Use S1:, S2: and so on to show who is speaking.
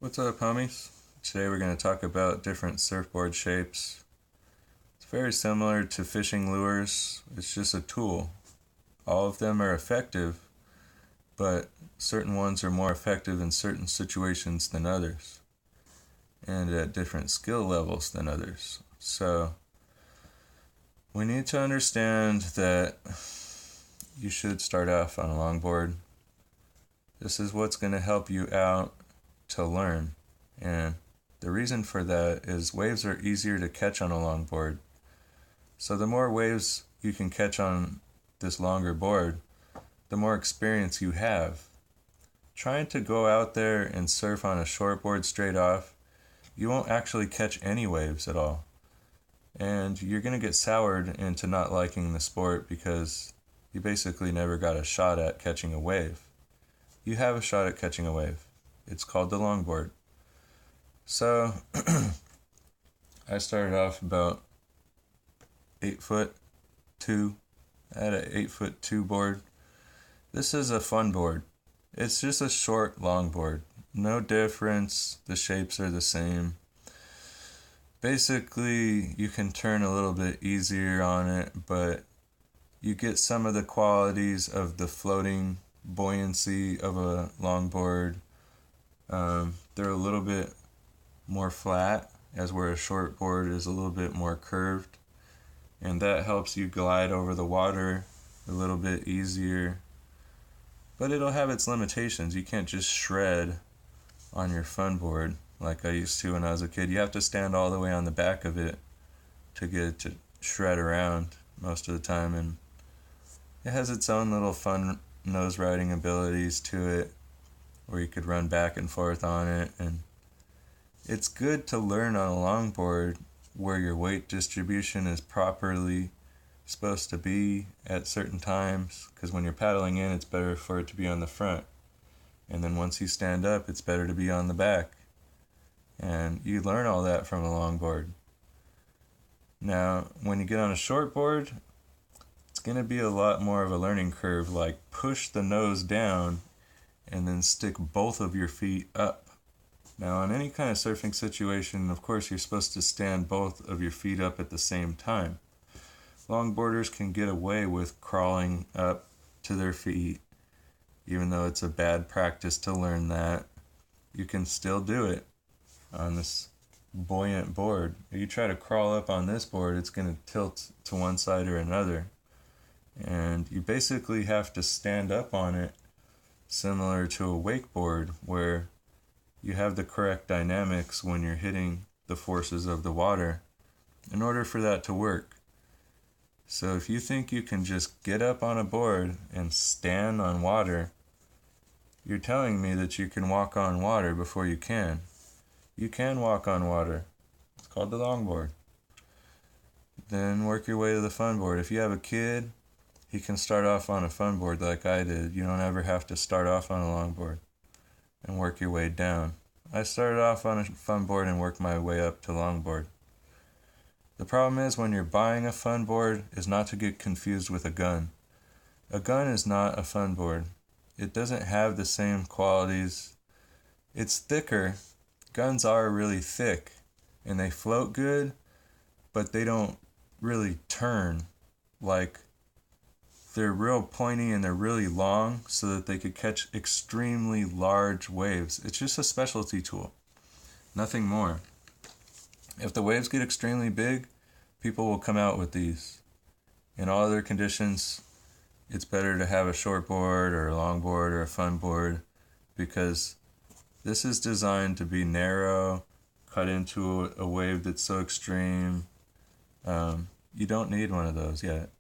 S1: What's up, homies? Today we're going to talk about different surfboard shapes. It's very similar to fishing lures, it's just a tool. All of them are effective, but certain ones are more effective in certain situations than others, and at different skill levels than others. So, we need to understand that you should start off on a longboard. This is what's going to help you out to learn. And the reason for that is waves are easier to catch on a longboard. So the more waves you can catch on this longer board, the more experience you have. Trying to go out there and surf on a shortboard straight off, you won't actually catch any waves at all. And you're going to get soured into not liking the sport because you basically never got a shot at catching a wave. You have a shot at catching a wave. It's called the longboard. So, I started off about 8'2". I had an 8'2" board. This is a fun board. It's just a short longboard. No difference. The shapes are the same. Basically, you can turn a little bit easier on it, but you get some of the qualities of the floating buoyancy of a longboard. They're a little bit more flat, as where a short board is a little bit more curved, and that helps you glide over the water a little bit easier. But it'll have its limitations. You can't just shred on your fun board like I used to when I was a kid. You have to stand all the way on the back of it to get it to shred around most of the time, and it has its own little fun nose riding abilities to it where you could run back and forth on it. And it's good to learn on a longboard where your weight distribution is properly supposed to be at certain times, because when you're paddling in, it's better for it to be on the front, and then once you stand up, it's better to be on the back. And you learn all that from a longboard. Now when you get on a shortboard, it's going to be a lot more of a learning curve, like push the nose down and then stick both of your feet up. Now, in any kind of surfing situation, of course, you're supposed to stand both of your feet up at the same time. Longboarders can get away with crawling up to their feet, even though it's a bad practice to learn that. You can still do it on this buoyant board. If you try to crawl up on this board, it's going to tilt to one side or another. And you basically have to stand up on it similar to a wakeboard, where you have the correct dynamics when you're hitting the forces of the water in order for that to work. So if you think you can just get up on a board and stand on water, you're telling me that you can walk on water before you can. You can walk on water. It's called the longboard. Then work your way to the fun board. If you have a kid, he can start off on a fun board like I did. You don't ever have to start off on a longboard and work your way down. I started off on a fun board and worked my way up to longboard. The problem is, when you're buying a fun board, is not to get confused with a gun. A gun is not a fun board. It doesn't have the same qualities. It's thicker. Guns are really thick and they float good, but they don't really turn. Like, they're real pointy and they're really long so that they could catch extremely large waves. It's just a specialty tool, nothing more. If the waves get extremely big, people will come out with these. In all other conditions, it's better to have a short board or a long board or a fun board, because this is designed to be narrow, cut into a wave that's so extreme. You don't need one of those yet.